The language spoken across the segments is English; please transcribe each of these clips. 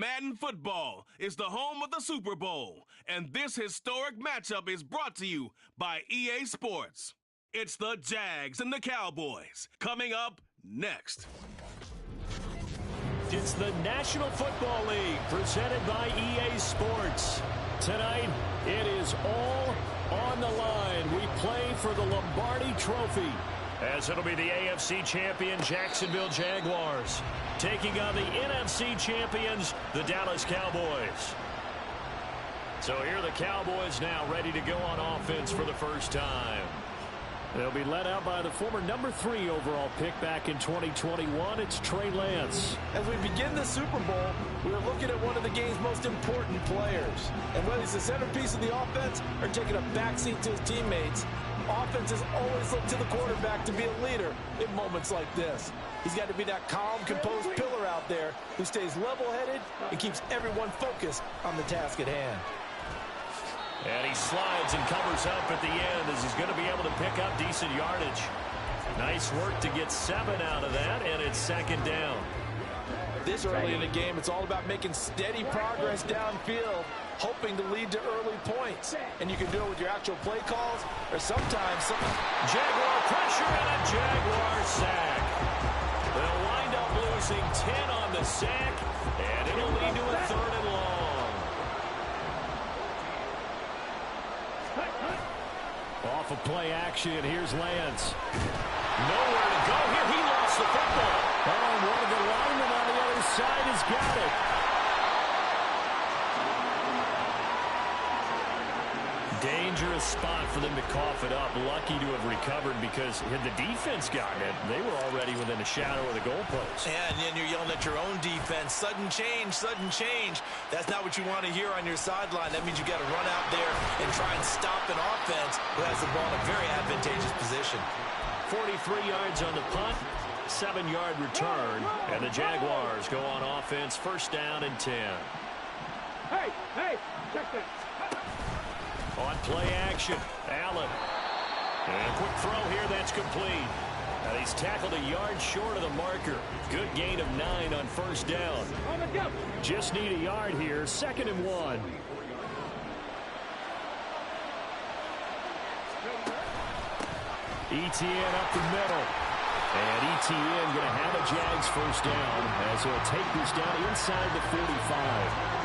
Madden Football is the home of the Super Bowl, and this historic matchup is brought to you by EA Sports. It's the Jags and the Cowboys, coming up next. It's the National Football League, presented by EA Sports. Tonight, it is all on the line. We play for the Lombardi Trophy, as it'll be the AFC champion Jacksonville Jaguars taking on the NFC champions, the Dallas Cowboys. So here are the Cowboys now ready to go on offense for the first time. They'll be led out by the former number 3 overall pick back in 2021. It's Trey Lance. As we begin the Super Bowl, we are looking at one of the game's most important players. And whether he's the centerpiece of the offense or taking a backseat to his teammates, offenses always look to the quarterback to be a leader in moments like this. He's got to be that calm, composed pillar out there who stays level-headed and keeps everyone focused on the task at hand. And he slides and covers up at the end as he's going to be able to pick up decent yardage. Nice work to get 7 out of that, and it's second down. This early in the game, it's all about making steady progress downfield, hoping to lead to early points. And you can do it with your actual play calls, or sometimes Jaguar pressure and a Jaguar sack. They'll wind up losing 10 on the sack, and it'll lead to a 3rd and long. Off of play action, here's Lance. Nowhere to go here. He lost the football. Oh, one of the linemen on the other side has got it. Dangerous spot for them to cough it up. Lucky to have recovered because had the defense gotten it, they were already within a shadow of the goalpost. Yeah, and then you're yelling at your own defense. Sudden change, sudden change. That's not what you want to hear on your sideline. That means you got to run out there and try and stop an offense who has the ball in a very advantageous position. 43 yards on the punt, 7-yard return, and the Jaguars go on offense, first down and 10. Hey, check this. On play action, Allen. And a quick throw here, that's complete. And he's tackled a yard short of the marker. Good gain of 9 on first down. Just need a yard here, 2nd and 1. Etienne up the middle. And Etienne going to have a Jags first down as he'll take this down inside the 45.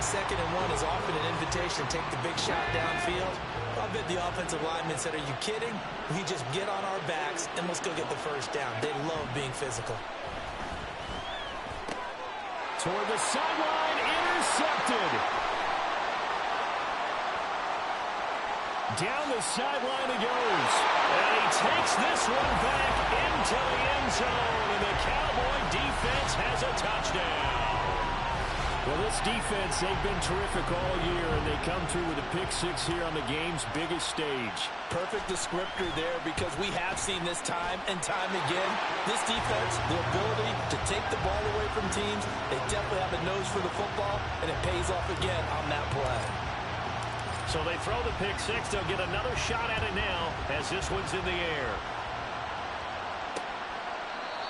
2nd and 1 is often an invitation to take the big shot downfield. I bet the offensive linemen said, are you kidding? We just get on our backs and let's go get the first down. They love being physical. Toward the sideline, intercepted. Down the sideline he goes. And he takes this one back into the end zone. And the Cowboy defense has a touchdown. Well, this defense, they've been terrific all year, and they come through with a pick-6 here on the game's biggest stage. Perfect descriptor there because we have seen this time and time again. This defense, the ability to take the ball away from teams, they definitely have a nose for the football, and it pays off again on that play. So they throw the pick-6. They'll get another shot at it now as this one's in the air.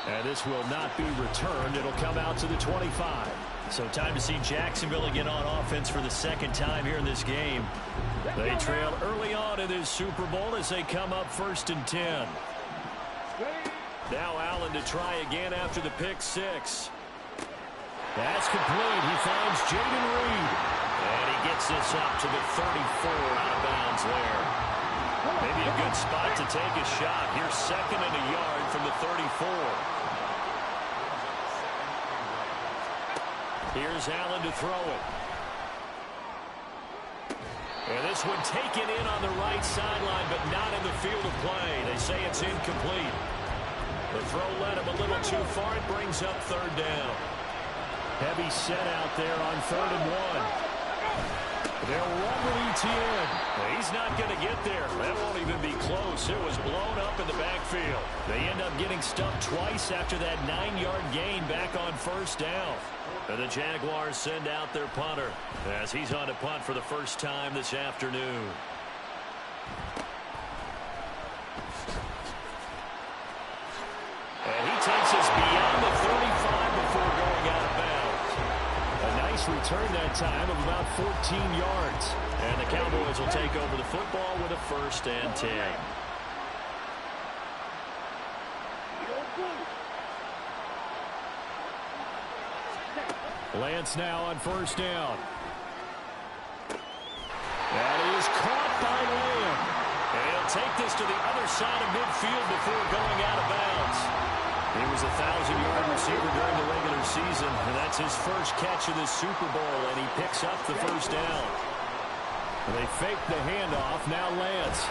And this will not be returned. It'll come out to the 25. So time to see Jacksonville again on offense for the 2nd time here in this game. They trailed early on in this Super Bowl as they come up 1st and 10. Now Allen to try again after the pick-6. That's complete. He finds Jaden Reed. And he gets this up to the 34 out of bounds there. Maybe a good spot to take a shot. Here's 2nd and a yard from the 34. Here's Allen to throw it. And this one taken in on the right sideline, but not in the field of play. They say it's incomplete. The throw led him a little too far. It brings up 3rd down. Heavy set out there on 3rd and 1. They'll run with Etienne. He's not going to get there. That won't even be close. It was blown up in the backfield. They end up getting stuffed twice after that 9-yard gain back on first down. And the Jaguars send out their punter as he's on to punt for the first time this afternoon. And he takes us beyond the 35 before going out of bounds. A nice return that time of about 14 yards. And the Cowboys will take over the football with a 1st and 10. Lance now on 1st down. That is caught by Lamb. And he'll take this to the other side of midfield before going out of bounds. He was a 1,000-yard receiver during the regular season, and that's his first catch of this Super Bowl, and he picks up the 1st down. And they fake the handoff. Now Lance.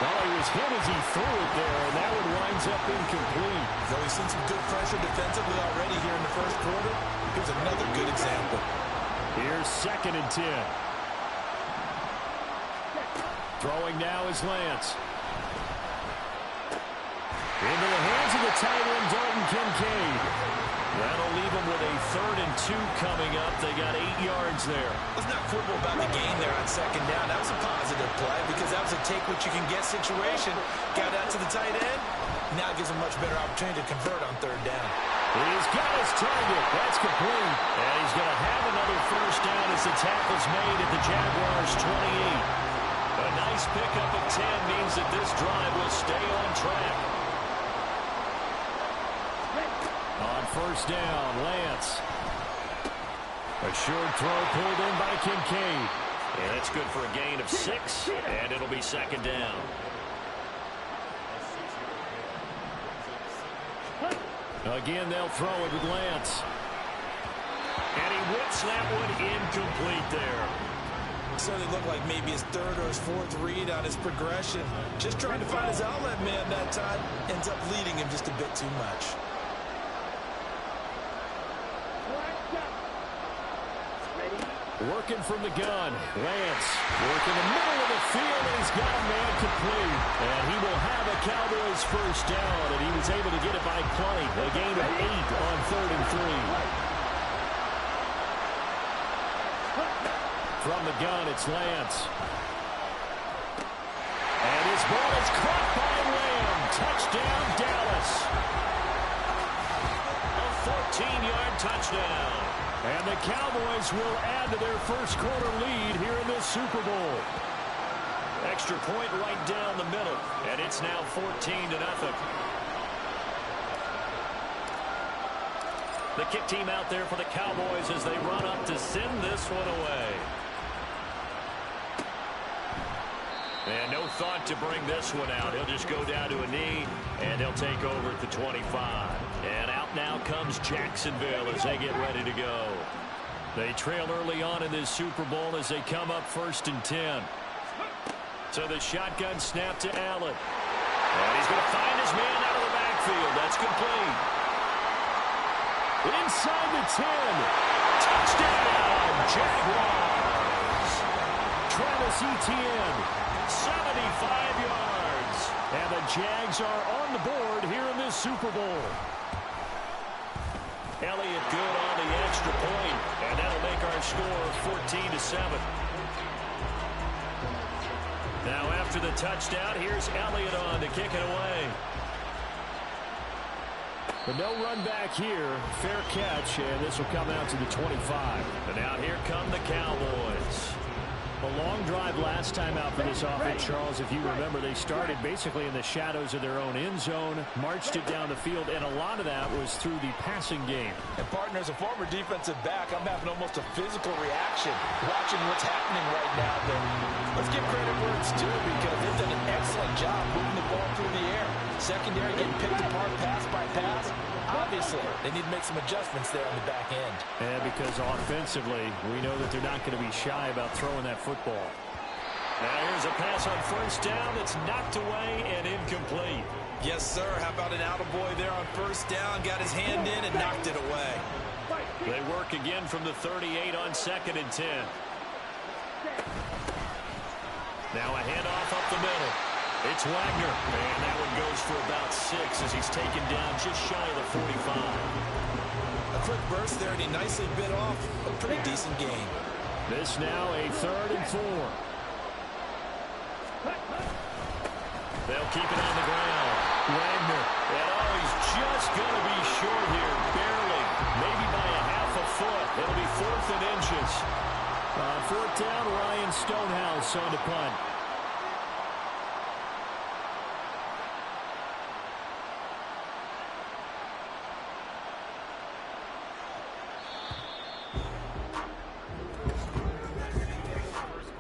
Well, he was hit as he threw it there, and that one winds up incomplete. Though he's seen some good pressure defensively already here in the 1st quarter, here's another good example. Here's 2nd and 10. Throwing now is Lance. Into the hands of the tight end, Dalton Kincaid. That'll leave him with a 3rd and 2 coming up. They got 8 yards there. Let's not quibble about the gain there on 2nd down. That was a positive play because that was a take-what-you-can-get situation. Got out to the tight end. Now it gives him a much better opportunity to convert on 3rd down. He's got his target. That's complete. And he's going to have another 1st down as the tackle's made at the Jaguars' 28. A nice pickup of 10 means that this drive will stay on track. On 1st down, Lance. A short throw pulled in by Kincaid. And that's good for a gain of 6, and it'll be 2nd down. Again, they'll throw it with Lance. And he whips that one incomplete there. Certainly looked like maybe his 3rd or his 4th read on his progression. Just trying to find his outlet man that time. Ends up leading him just a bit too much. Working from the gun. Lance working the middle of the field, and he's got a man complete. And he will have a Cowboys 1st down, and he was able to get it by plenty. A gain of 8 on 3rd and 3. From the gun, it's Lance. And his ball is caught by Lamb. Touchdown, Dallas. A 14-yard touchdown. And the Cowboys will add to their 1st quarter lead here in this Super Bowl. Extra point right down the middle, and it's now 14-0. The kick team out there for the Cowboys as they run up to send this one away. And no thought to bring this one out. He'll just go down to a knee, and he'll take over at the 25. And out now comes Jacksonville as they get ready to go. They trail early on in this Super Bowl as they come up 1st and 10. So the shotgun snap to Allen. And he's going to find his man out of the backfield. That's complete. Inside the 10. Touchdown, Jaguars. Travis Etienne, 75 yards. And the Jags are on the board here in this Super Bowl. Elliott good on the extra point, and that'll make our score 14-7. Now after the touchdown, here's Elliott on to kick it away. But no run back here. Fair catch, and this will come out to the 25. And now here come the Cowboys. A long drive last time out for this offense, Charles. If you remember, they started basically in the shadows of their own end zone, marched it down the field, and a lot of that was through the passing game. And partner, as a former defensive back, I'm having almost a physical reaction watching what's happening right now. But let's give credit where it's due because they've done an excellent job moving the ball through the air. Secondary getting picked apart pass by pass. Obviously, they need to make some adjustments there on the back end. And because offensively, we know that they're not going to be shy about throwing that football. Now here's a pass on 1st down that's knocked away and incomplete. Yes, sir. How about an attaboy there on 1st down? Got his hand in and knocked it away. They work again from the 38 on 2nd and 10. Now a handoff up the middle. It's Wagner, and that one goes for about 6 as he's taken down just shy of the 45. A quick burst there, and he nicely bit off a pretty decent gain. This now a 3rd and 4. They'll keep it on the ground. Wagner, and oh, he's just going to be short here, barely, maybe by a half a foot. It'll be 4th and inches. On 4th down, Ryan Stonehouse on the punt.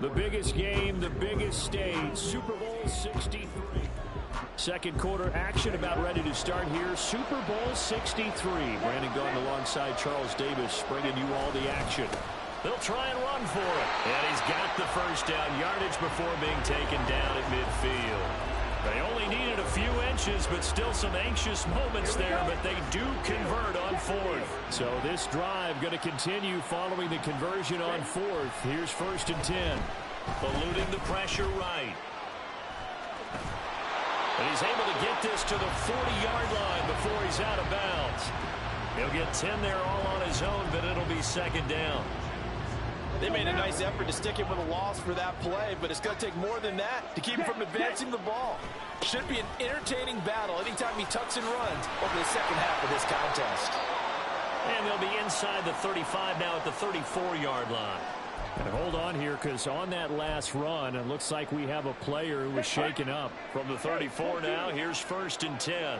The biggest game, the biggest stage, Super Bowl 63. Second quarter action about ready to start here. Super Bowl 63. Brandon Gaudin alongside Charles Davis bringing you all the action. They'll try and run for it. And he's got the first down yardage before being taken down at midfield. They only needed a few inches, but still some anxious moments there, but they do convert on 4th. So this drive going to continue following the conversion on 4th. Here's 1st and 10. Eluding the pressure right. And he's able to get this to the 40-yard line before he's out of bounds. He'll get 10 there all on his own, but it'll be 2nd down. They made a nice effort to stick him with a loss for that play, but it's going to take more than that to keep him from advancing the ball. Should be an entertaining battle anytime he tucks and runs over the second half of this contest. And they'll be inside the 35 now at the 34-yard line. And hold on here, because on that last run, it looks like we have a player who was shaken up. From the 34 now, here's 1st and 10.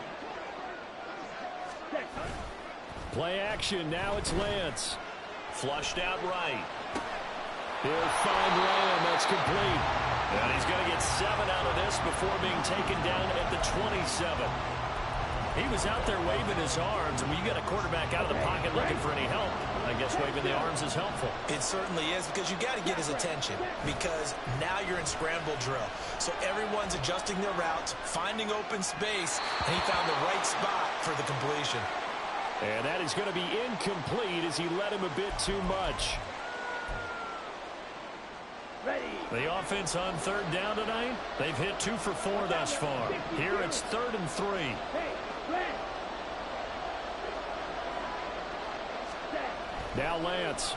Play action, now it's Lance. Flushed out right. He'll find Lamb, that's complete. And he's going to get 7 out of this before being taken down at the 27. He was out there waving his arms, and when you got a quarterback out of the pocket looking for any help, I guess waving the arms is helpful. It certainly is, because you got to get his attention, because now you're in scramble drill. So everyone's adjusting their routes, finding open space, and he found the right spot for the completion. And that is going to be incomplete as he let him a bit too much. The offense on 3rd down tonight, they've hit 2 for 4 thus far. Here it's 3rd and 3. Now Lance.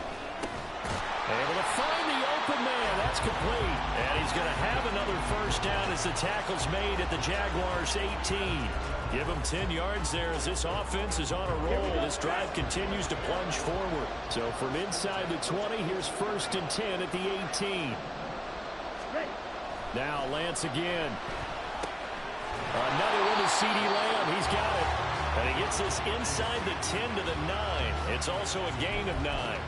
Able to find the open man. That's complete. And he's going to have another first down as the tackle's made at the Jaguars' 18. Give him 10 yards there as this offense is on a roll. This drive continues to plunge forward. So from inside the 20, here's 1st and 10 at the 18. Now Lance again. Another one to C.D. Lamb. He's got it. And he gets this inside the 10 to the 9. It's also a gain of 9.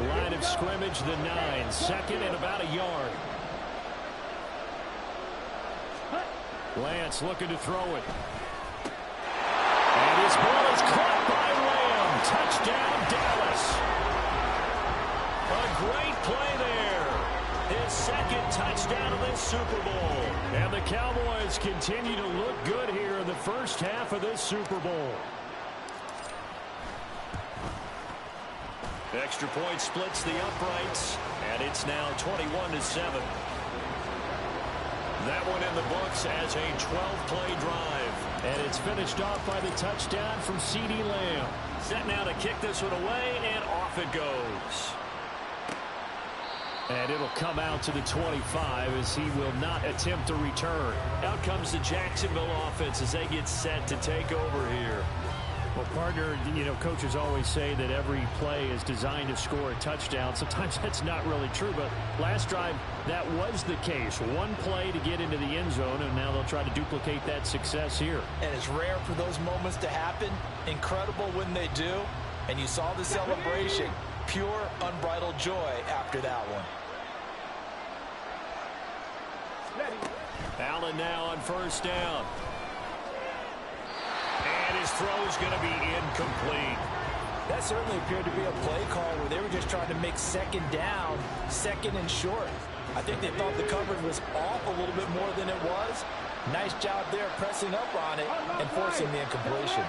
Line of scrimmage, the 9. 2nd and about a yard. Lance looking to throw it. And his ball is caught by Lamb. Touchdown, Dallas. A great play there. His 2nd touchdown of this Super Bowl. And the Cowboys continue to look good here in the first half of this Super Bowl. Extra point splits the uprights, and it's now 21-7. That one in the books as a 12-play drive. And it's finished off by the touchdown from C.D. Lamb. Set now to kick this one away, and off it goes. And it'll come out to the 25 as he will not attempt to return. Out comes the Jacksonville offense as they get set to take over here. Well, partner, you know, coaches always say that every play is designed to score a touchdown. Sometimes that's not really true, but last drive, that was the case. One play to get into the end zone, and now they'll try to duplicate that success here. And it's rare for those moments to happen. Incredible when they do. And you saw the celebration. Pure, unbridled joy after that one. Allen now on 1st down. And his throw is going to be incomplete. That certainly appeared to be a play call where they were just trying to make 2nd down, 2nd and short. I think they thought the coverage was off a little bit more than it was. Nice job there pressing up on it and forcing the incompletion.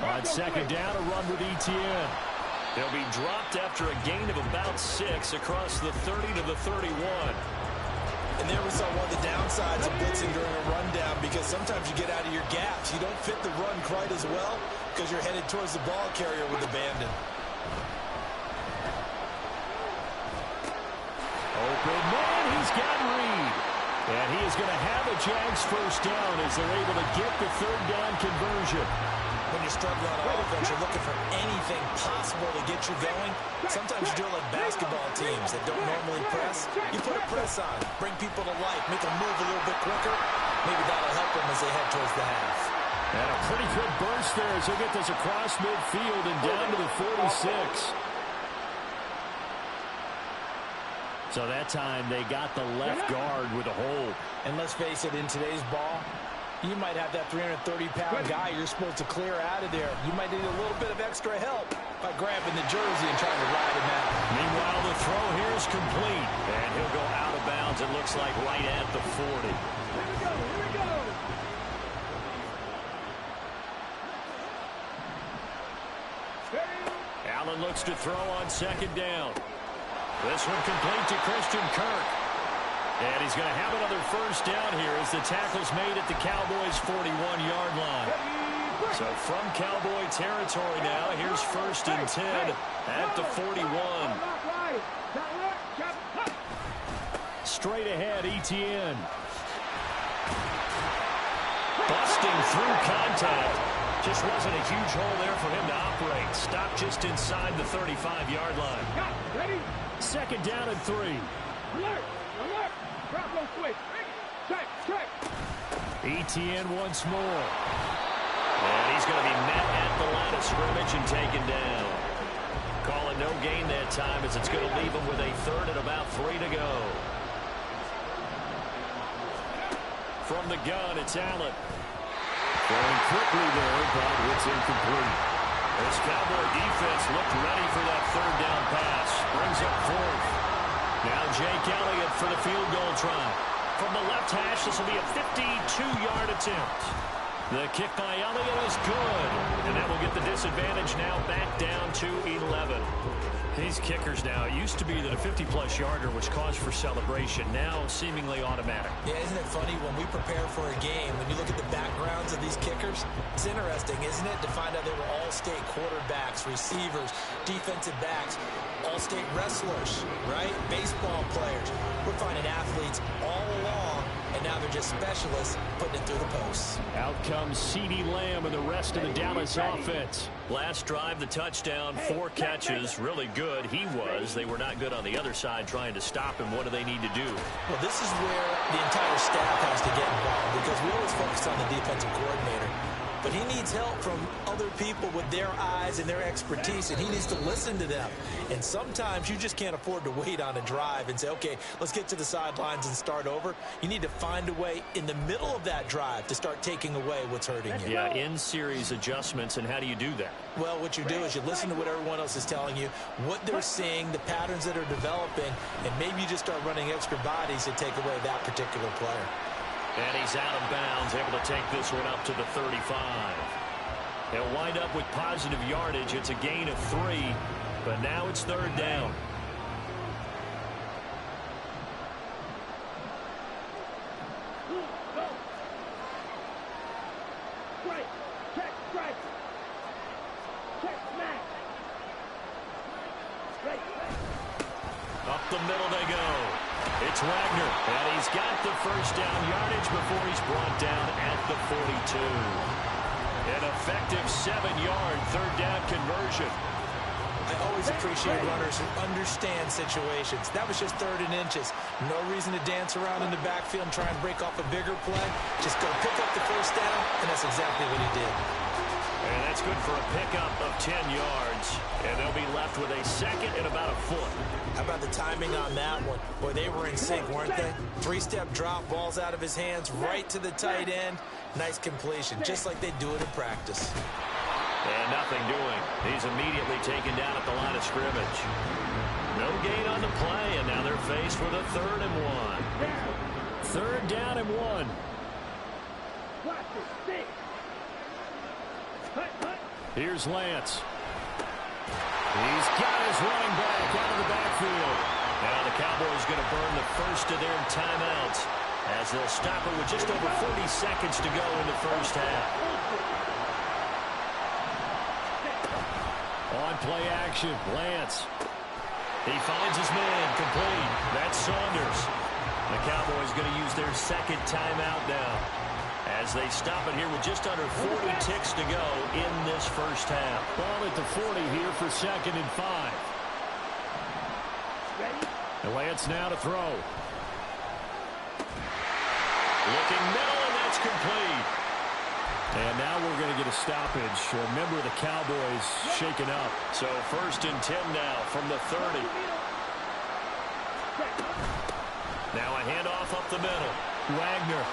On 2nd down, a run with Etienne. They'll be dropped after a gain of about 6 across the 30 to the 31. And there we saw one of the downsides of blitzing during a rundown, because sometimes you get out of your gaps. You don't fit the run quite as well because you're headed towards the ball carrier with abandon. Open man, he's got Reed. And he is going to have a Jags first down as they're able to get the 3rd down conversion. When you're struggling on offense, you're looking for anything possible to get you going. Sometimes you do it like basketball teams that don't normally press. You put a press on, bring people to life, make them move a little bit quicker. Maybe that'll help them as they head towards the half. And a pretty good burst there as he'll get this across midfield and down to the 46. So that time they got the left guard with a hold. And let's face it, in today's ball, you might have that 330-pound guy you're supposed to clear out of there. You might need a little bit of extra help by grabbing the jersey and trying to ride him out. Meanwhile, the throw here is complete. And he'll go out of bounds, it looks like, right at the 40. Here we go. Allen looks to throw on second down. This one complete to Christian Kirk. And he's going to have another first down here as the tackle's made at the Cowboys' 41-yard line. So from Cowboy territory now, here's 1st and 10 at the 41. Straight ahead, Etienne. Busting through contact. Just wasn't a huge hole there for him to operate. Stopped just inside the 35-yard line. Ready? 2nd down and 3. Alert! Alert! Drop low switch. Check. Etienne once more. And he's going to be met at the line of scrimmage and taken down. Calling no gain that time as it's going to leave him with a 3rd and about 3 to go. From the gun, it's Allen. Going quickly there, but it's incomplete. This Cowboy defense looked ready for that 3rd down pass. Brings up 4th. Now Jake Elliott for the field goal try. From the left hash, this will be a 52-yard attempt. The kick by Elliott is good. And that will get the disadvantage now back down to 11. These kickers now, it used to be that a 50-plus yarder was cause for celebration. Now seemingly automatic. Yeah, isn't it funny when we prepare for a game, when you look at the backgrounds of these kickers, it's interesting, isn't it, to find out they were all-state quarterbacks, receivers, defensive backs, all-state wrestlers, right? Baseball players. We're finding athletes all along, and now they're just specialists putting it through the posts. Out comes CeeDee Lamb and the rest of the Dallas offense. Last drive, the touchdown, 4 catches, really good. He was. They were not good on the other side trying to stop him. What do they need to do? Well, this is where the entire staff has to get involved because we always focus on the defensive coordinator. But he needs help from other people with their eyes and their expertise, and he needs to listen to them. And sometimes you just can't afford to wait on a drive and say, okay, let's get to the sidelines and start over. You need to find a way in the middle of that drive to start taking away what's hurting you. Yeah, in-series adjustments, and how do you do that? Well, what you do is you listen to what everyone else is telling you, what they're seeing, the patterns that are developing, and maybe you just start running extra bodies to take away that particular player. And he's out of bounds, able to take this one up to the 35. He'll wind up with positive yardage. It's a gain of 3, but now it's 3rd down. Up the middle they go. It's Wagner, and he's got the first down yardage before he's brought down at the 42. An effective 7-yard 3rd down conversion. I always appreciate runners who understand situations. That was just 3rd and inches. No reason to dance around in the backfield and try and break off a bigger play. Just go pick up the first down, and that's exactly what he did. And that's good for a pickup of 10 yards. And they'll be left with a 2nd and about a foot. How about the timing on that one? Boy, they were in sync, weren't they? 3-step drop, balls out of his hands, right to the tight end. Nice completion, just like they do it in practice. And nothing doing. He's immediately taken down at the line of scrimmage. No gain on the play, and now they're faced with a 3rd and 1. 3rd down and 1. Here's Lance. He's got his running back out of the backfield. Now the Cowboys going to burn the first of their timeouts as they'll stop it with just over 40 seconds to go in the first half. On play action, Lance. He finds his man complete. That's Saunders. The Cowboys going to use their second timeout now as they stop it here with just under 40 ticks to go in this first half. Ball at the 40 here for 2nd and 5. The Lance now to throw. Looking middle, and that's complete. And now we're going to get a stoppage. A member of the Cowboys shaken up. So 1st and 10 now from the 30. Now a handoff up the middle. Wagner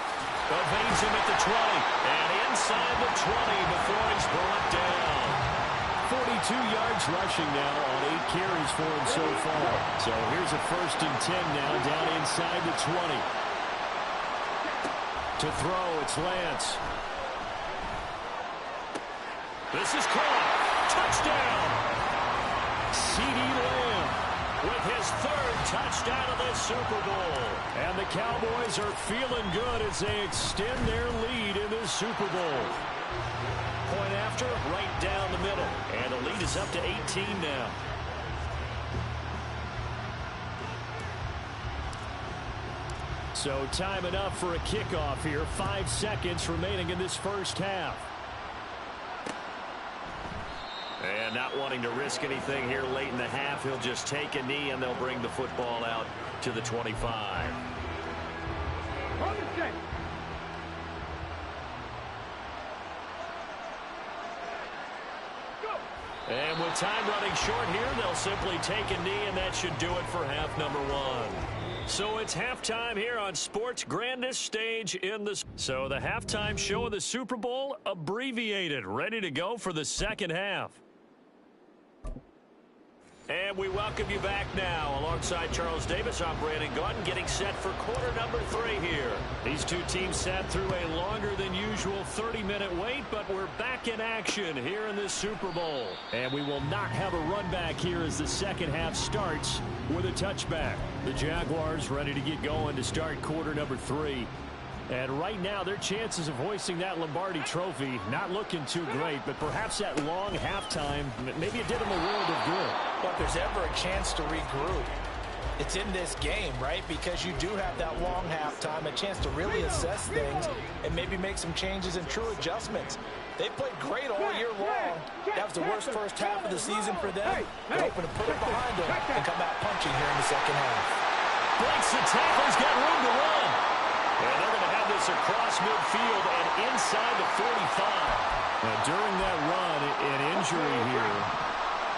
evades him at the 20. And inside the 20 before he's brought down. 42 yards rushing now on 8 carries for him so far. So here's a 1st and 10 now down inside the 20. To throw, it's Lance. This is caught. Touchdown. CeeDee Lamb with his 3rd touchdown of the Super Bowl. And the Cowboys are feeling good as they extend their lead in this Super Bowl. Point after, right down the middle. And the lead is up to 18 now. So time enough for a kickoff here. 5 seconds remaining in this first half. And not wanting to risk anything here late in the half, he'll just take a knee and they'll bring the football out to the 25. And with time running short here, they'll simply take a knee, and that should do it for half number 1. So it's halftime here on sports' grandest stage in the... So the halftime show of the Super Bowl, abbreviated, ready to go for the second half. And we welcome you back now. Alongside Charles Davis, I'm Brandon Gaudin, getting set for quarter number 3 here. These two teams sat through a longer than usual 30-minute wait, but we're back in action here in this Super Bowl. And we will not have a run back here as the second half starts with a touchback. The Jaguars ready to get going to start quarter number 3. And right now, their chances of hoisting that Lombardi trophy not looking too great, but perhaps that long halftime, maybe it did them a world of good. But if there's ever a chance to regroup, it's in this game, right? Because you do have that long halftime, a chance to really assess things and maybe make some changes and true adjustments. They played great all year long. That was the worst first half of the season for them. They're hoping to put it behind them and come out punching here in the second half. Breaks the tackles, got room to run. And they're going to have this across midfield and inside the 45. And during that run, an injury here.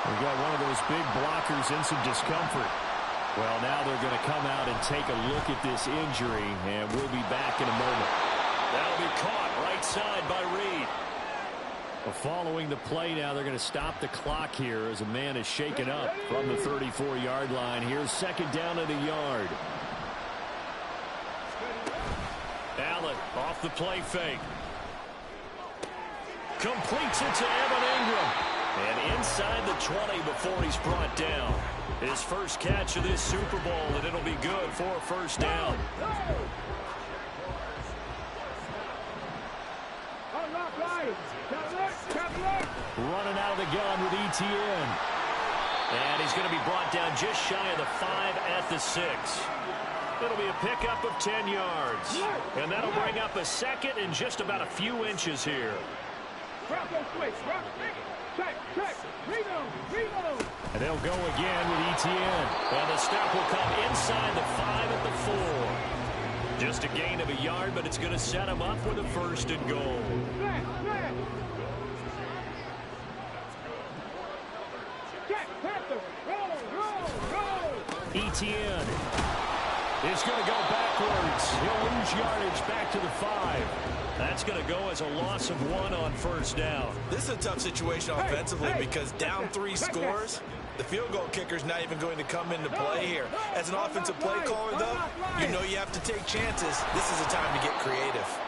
We've got one of those big blockers in some discomfort. Well, now they're going to come out and take a look at this injury, and we'll be back in a moment. That'll be caught right side by Reed. Well, following the play now, they're going to stop the clock here as a man is shaken up from the 34-yard line. Here's 2nd down and a yard. Allen off the play fake. Completes it to Evan Ingram. And inside the 20 before he's brought down. His first catch of this Super Bowl, and it'll be good for a first down. Running out of the gun with ETN. And he's going to be brought down just shy of the 5 at the 6. It'll be a pickup of 10 yards. And that'll bring up a second and just about a few inches here. And they'll go again with ETN. And the stop will come inside the 5 at the 4. Just a gain of a yard, but it's going to set him up with a 1st and goal. ETN is going to go backwards. He'll lose yardage back to the 5. That's going to go as a loss of 1 on first down. This is a tough situation offensively because down 3 scores, the field goal kicker's not even going to come into play here. As an offensive play caller, though, you know you have to take chances. This is a time to get creative.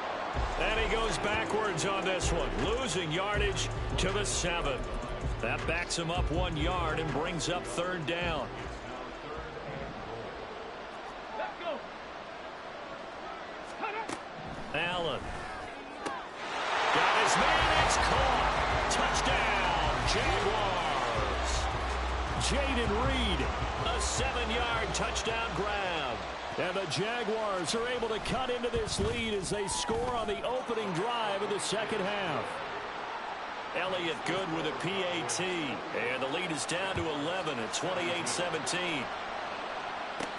And he goes backwards on this one, losing yardage to the 7. That backs him up 1 yard and brings up 3rd down. Allen. Got his man, it's caught. Touchdown, Jaguars. Jaden Reed. A 7-yard touchdown grab. And the Jaguars are able to cut into this lead as they score on the opening drive of the second half. Elliott good with a PAT. And the lead is down to 11 at 28-17.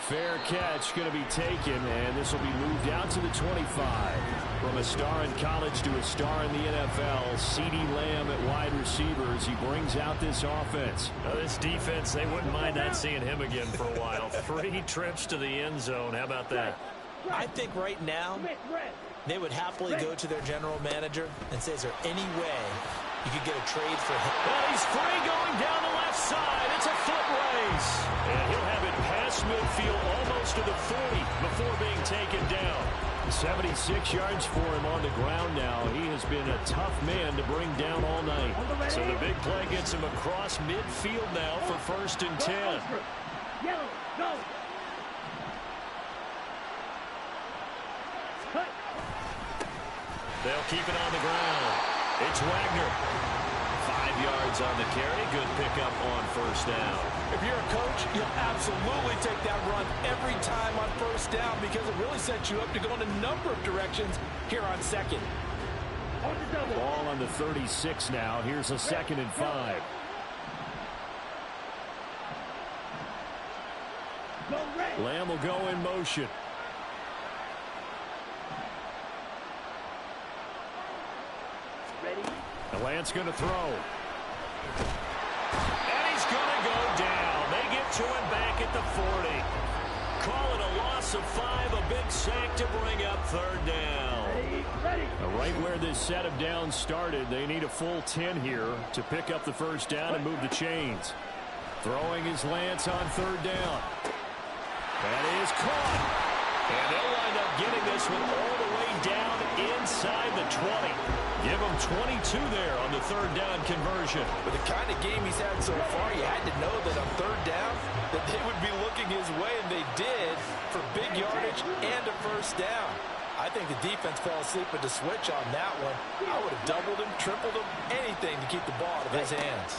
Fair catch going to be taken, and this will be moved out to the 25. From a star in college to a star in the NFL, CeeDee Lamb at wide receiver as he brings out this offense. This defense, they wouldn't mind not seeing him again for a while. 3 trips to the end zone. How about that? I think right now they would happily go to their general manager and say, is there any way you could get a trade for him? Well, he's free going down the left side. It's a foot race. And he'll have it past midfield almost to the 40 before being taken down. 76 yards for him on the ground now. He has been a tough man to bring down all night. So the big play gets him across midfield now for 1st and 10. Yellow, go. Cut. They'll keep it on the ground. It's Wagner. 5 yards on the carry. Good pickup on 1st down. If you're a coach, you'll absolutely take that run every time on 1st down because it really sets you up to go in a number of directions here on 2nd. Ball on the 36 now. Here's a 2nd and 5. Lamb will go in motion. And Lance going to throw. And he's going to go down. They get to him back at the 40. Call it a loss of 5, a big sack to bring up 3rd down. Right where this set of downs started, they need a full 10 here to pick up the 1st down and move the chains. Throwing is Lance on 3rd down. That is caught. And they'll wind up getting this one all the way down inside the 20. Give him 22 there on the 3rd down conversion. With the kind of game he's had so far, you had to know that on 3rd down that they would be looking his way, and they did for big yardage and a 1st down. I think the defense fell asleep at the switch on that one. I would have doubled him, tripled him, anything to keep the ball out of his hands.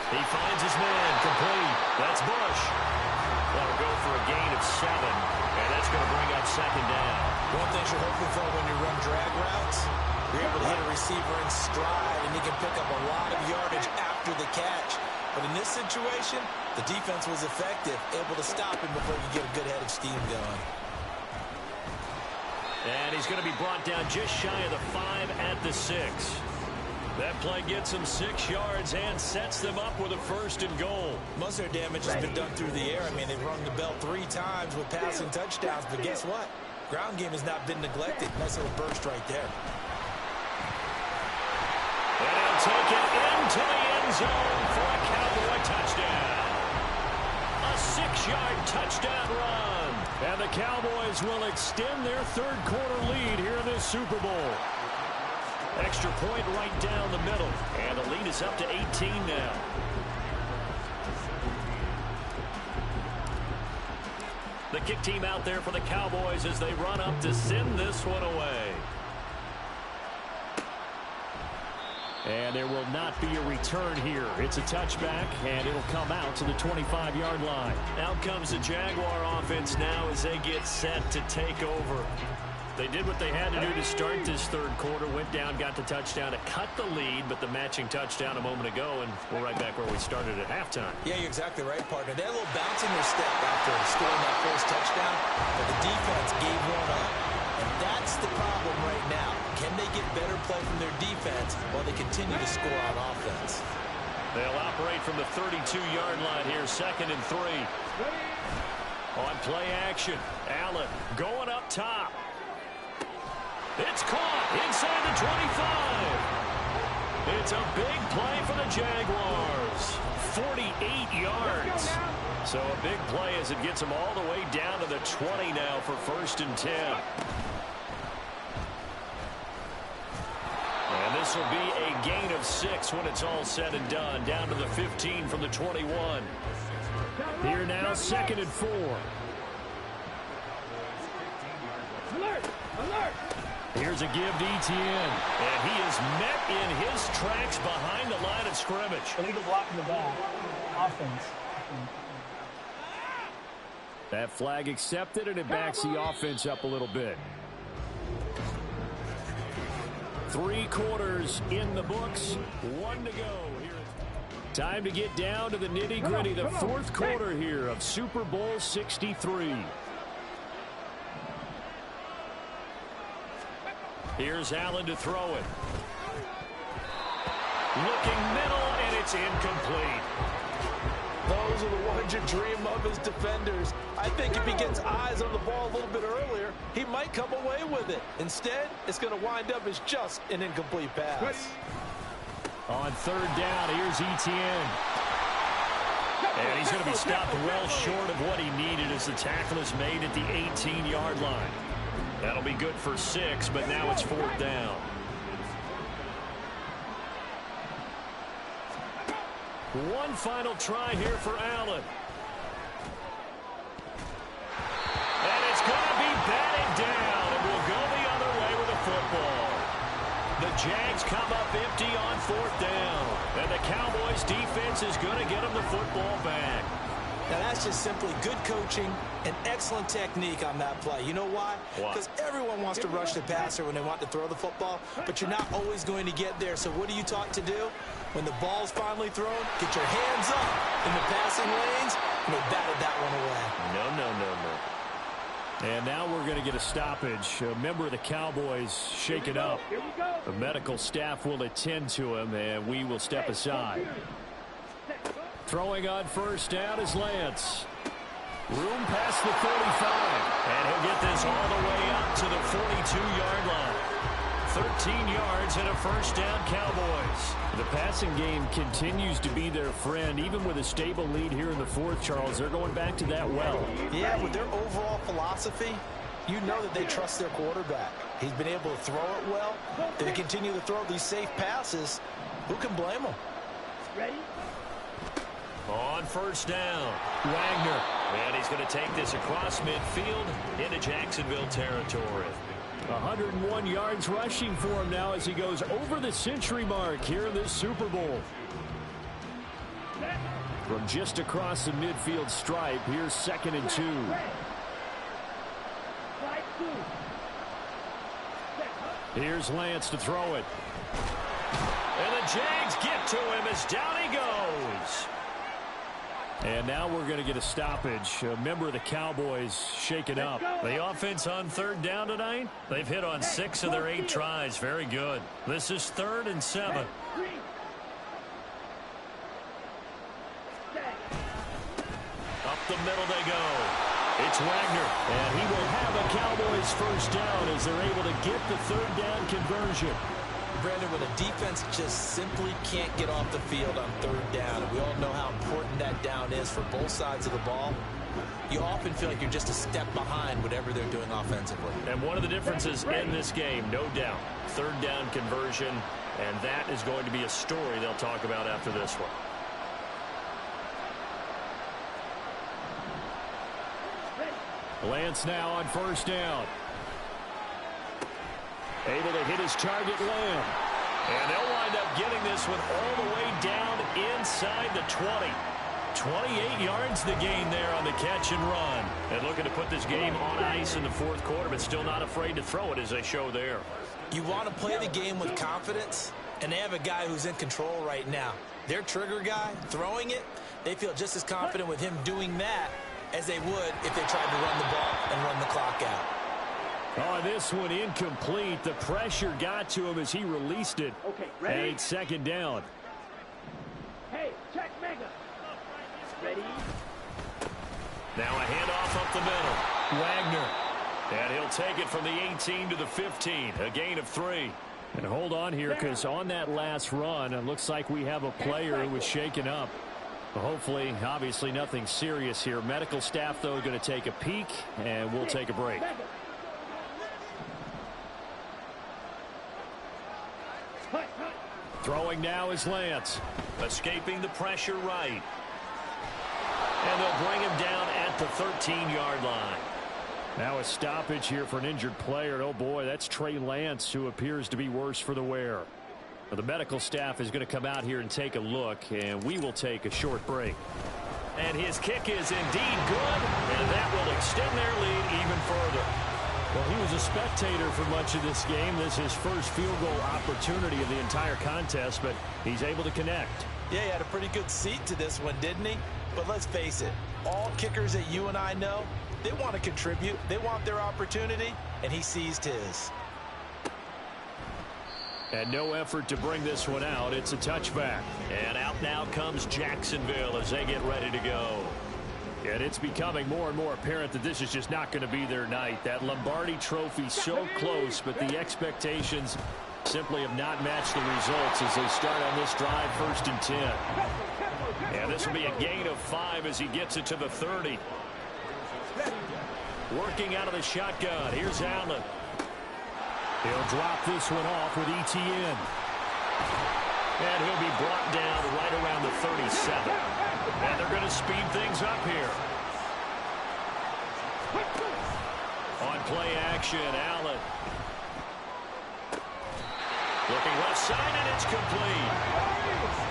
He finds his man, complete. That's Bush. That'll go for a gain of 7, and that's going to bring up 2nd down. One thing you're hoping for when you run drag routes, you're able to hit a receiver in stride, and he can pick up a lot of yardage after the catch. But in this situation, the defense was effective, able to stop him before you get a good head of steam going. And he's going to be brought down just shy of the 5 at the 6. That play gets him 6 yards and sets them up with a 1st and goal. Most of their damage has been done through the air. I mean, they've rung the bell 3 times with passing touchdowns, but guess what? Ground game has not been neglected. Nice little burst right there. And he'll take it into the end zone for a Cowboy touchdown. A 6-yard touchdown run. And the Cowboys will extend their 3rd quarter lead here in this Super Bowl. Extra point right down the middle. And the lead is up to 18 now. The kick team out there for the Cowboys as they run up to send this one away. And there will not be a return here. It's a touchback, and it'll come out to the 25-yard line. Out comes the Jaguar offense now as they get set to take over. They did what they had to do to start this 3rd quarter. Went down, got the touchdown to cut the lead, but the matching touchdown a moment ago, and we're right back where we started at halftime. Yeah, you're exactly right, partner. They had a little bounce in their step after scoring that 1st touchdown, but the defense gave one up, and that's the problem right now. Can they get better play from their defense while they continue to score on offense? They'll operate from the 32-yard line here, 2nd and 3. On play action, Allen going up top. It's caught inside the 25. It's a big play for the Jaguars. 48 yards. So a big play as it gets them all the way down to the 20 now for 1st and 10. And this will be a gain of 6 when it's all said and done. Down to the 15 from the 21. Here now, 2nd and 4. Alert! Alert! Here's a give to Etienne. And he is met in his tracks behind the line of scrimmage. Illegal block in the back. Offense. That flag accepted, and it backs the offense up a little bit. 3 quarters in the books. 1 to go. Time to get down to the nitty-gritty. The 4th quarter here of Super Bowl 63. Here's Allen to throw it. Looking middle, and it's incomplete. Those are the ones you dream of as defenders. I think if he gets eyes on the ball a little bit earlier, he might come away with it. Instead, it's going to wind up as just an incomplete pass. On 3rd down, here's Etienne. And he's going to be stopped well short of what he needed as the tackle is made at the 18-yard line. That'll be good for 6, but now it's 4th down. One final try here for Allen. And it's going to be batted down, and we'll go the other way with the football. The Jags come up empty on 4th down, and the Cowboys defense is going to get them the football back. Now, that's just simply good coaching and excellent technique on that play. You know why? Because everyone wants to rush the passer when they want to throw the football, but you're not always going to get there. So what are you taught to do? When the ball's finally thrown, get your hands up in the passing lanes, and they batted that one away. No. And now we're going to get a stoppage. A member of the Cowboys shaken up. The medical staff will attend to him, and we will step aside. Throwing on 1st down is Lance. Room past the 45. And he'll get this all the way up to the 42-yard line. 13 yards and a 1st down, Cowboys. The passing game continues to be their friend. Even with a stable lead here in the 4th, Charles, they're going back to that well. Yeah, with their overall philosophy, you know that they trust their quarterback. He's been able to throw it well. They continue to throw these safe passes. Who can blame them? Ready? On 1st down, Wagner. And he's going to take this across midfield into Jacksonville territory. 101 yards rushing for him now as he goes over the century mark here in this Super Bowl. From just across the midfield stripe, here's 2nd and 2. Here's Lance to throw it. And the Jags get to him as down he goes. And now we're going to get a stoppage. A member of the Cowboys shaken up. The offense on 3rd down tonight, they've hit on 6 of their 8 tries. Very good. This is 3rd and 7. Up the middle they go. It's Wagner. And he will have a Cowboys 1st down as they're able to get the 3rd down conversion. Brandon, when a defense just simply can't get off the field on 3rd down, and we all know how important that down is for both sides of the ball, you often feel like you're just a step behind whatever they're doing offensively. And one of the differences in this game, no doubt, 3rd down conversion, and that is going to be a story they'll talk about after this one. Lance now on 1st down. Able to hit his target, Lamb. And they'll wind up getting this one all the way down inside the 20. 28 yards the gain there on the catch and run. And looking to put this game on ice in the 4th quarter, but still not afraid to throw it as they show there. You want to play the game with confidence, and they have a guy who's in control right now. Their trigger guy, throwing it, they feel just as confident with him doing that as they would if they tried to run the ball and run the clock out. Oh, this one incomplete. The pressure got to him as he released it. Okay, ready? And it's 2nd down. Hey, check mega. Ready? Now a handoff up the middle. Wagner. And he'll take it from the 18 to the 15. A gain of 3. And hold on here, because on that last run, it looks like we have a player who was shaken up. Hopefully, obviously nothing serious here. Medical staff, though, going to take a peek, and we'll take a break. Throwing now is Lance. Escaping the pressure right. And they'll bring him down at the 13-yard line. Now a stoppage here for an injured player. Oh, boy, that's Trey Lance, who appears to be worse for the wear. Well, the medical staff is going to come out here and take a look, and we will take a short break. And his kick is indeed good, and that will extend their lead even further. Well, he was a spectator for much of this game. This is his first field goal opportunity of the entire contest, but he's able to connect. Yeah, he had a pretty good seat to this one, didn't he? But let's face it, all kickers that you and I know, they want to contribute. They want their opportunity, and he seized his. And no effort to bring this one out. It's a touchback. And out now comes Jacksonville as they get ready to go. And it's becoming more and more apparent that this is just not going to be their night. That Lombardi trophy so close, but the expectations simply have not matched the results as they start on this drive, 1st and 10. And this will be a gain of 5 as he gets it to the 30. Working out of the shotgun. Here's Allen. He'll drop this one off with ETN. And he'll be brought down right around the 37. And they're going to speed things up here. On play action, Allen. Looking left side, and it's complete.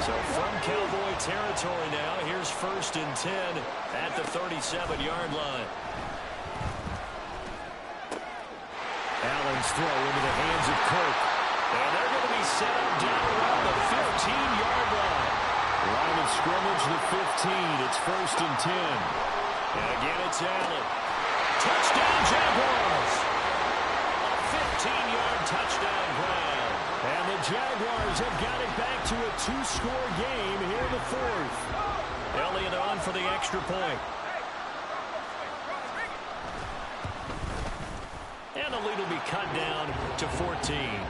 So from Cowboy territory now, here's 1st and 10 at the 37-yard line. Allen's throw into the hands of Kirk. And they're going to be set up down around the 15-yard line. Line of scrimmage, the 15. It's 1st and 10. And again, it's Allen. Touchdown, Jaguars. A 15-yard touchdown grab. And the Jaguars have got it back to a 2-score game here in the 4th. Elliott on for the extra point. And the lead will be cut down to 14.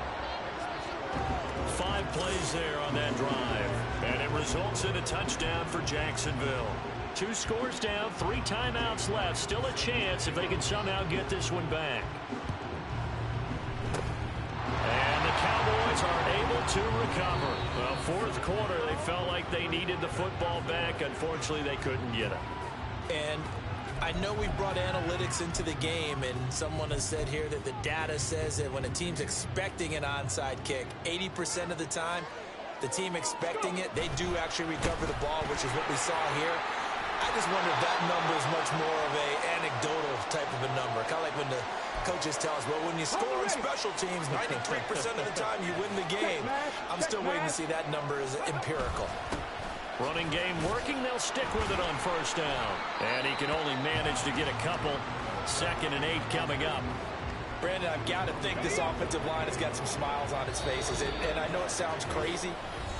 5 plays there on that drive. And it results in a touchdown for Jacksonville. 2 scores down, 3 timeouts left. Still a chance if they can somehow get this one back. And the Cowboys are able to recover. Well, 4th quarter, they felt like they needed the football back. Unfortunately, they couldn't get it. And I know we brought analytics into the game, and someone has said here that the data says that when a team's expecting an onside kick, 80% of the time, the team expecting it, they do actually recover the ball, which is what we saw here. I just wonder if that number is much more of a anecdotal type of a number. Kind of like when the coaches tell us, well, when you score on special teams, 93% of the time you win the game. I'm still waiting to see that number is empirical. Running game working. They'll stick with it on 1st down. And he can only manage to get a couple. 2nd and 8 coming up. Brandon, I've got to think this offensive line has got some smiles on its faces. And I know it sounds crazy,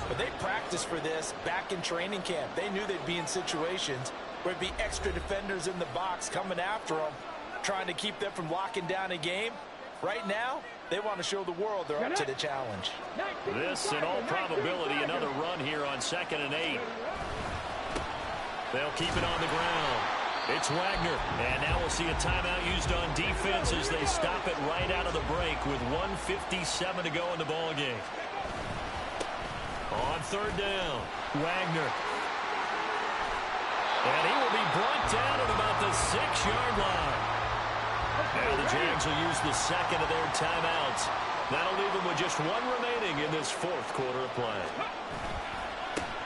but they practiced for this back in training camp. They knew they'd be in situations where it'd be extra defenders in the box coming after them, trying to keep them from locking down a game. Right now, they want to show the world they're up to the challenge. This, in all probability, another run here on 2nd and 8. They'll keep it on the ground. It's Wagner. And now we'll see a timeout used on defense as they stop it right out of the break with 1:57 to go in the ballgame. On 3rd down, Wagner. And he will be brought down at about the 6-yard line. Now the Jags will use the 2nd of their timeouts. That'll leave them with just 1 remaining in this 4th quarter of play.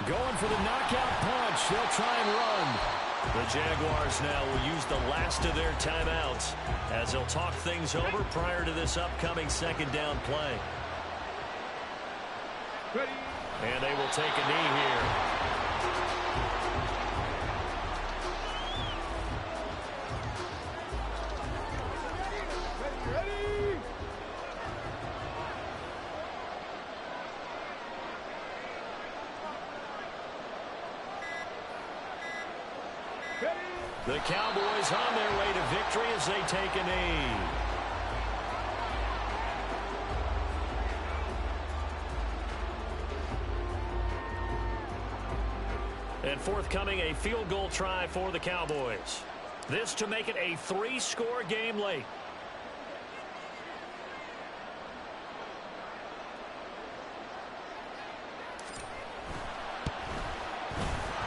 Going for the knockout punch. They'll try and run. The Jaguars now will use the last of their timeouts as they'll talk things over prior to this upcoming 2nd down play. And they will take a knee here. The Cowboys on their way to victory as they take a knee. And forthcoming, a field goal try for the Cowboys. This to make it a 3-score game late.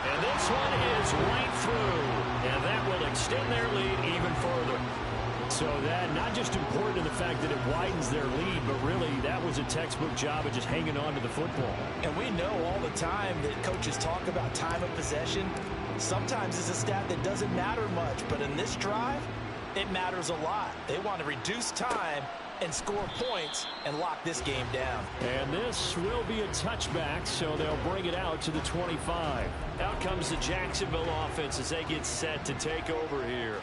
And this one is right through. And that will extend their lead even further. So that not just important in the fact that it widens their lead, but really that was a textbook job of just hanging on to the football. And we know all the time that coaches talk about time of possession. Sometimes it's a stat that doesn't matter much, but in this drive, it matters a lot. They want to reduce time and score points and lock this game down. And this will be a touchback, so they'll bring it out to the 25. Out comes the Jacksonville offense as they get set to take over here.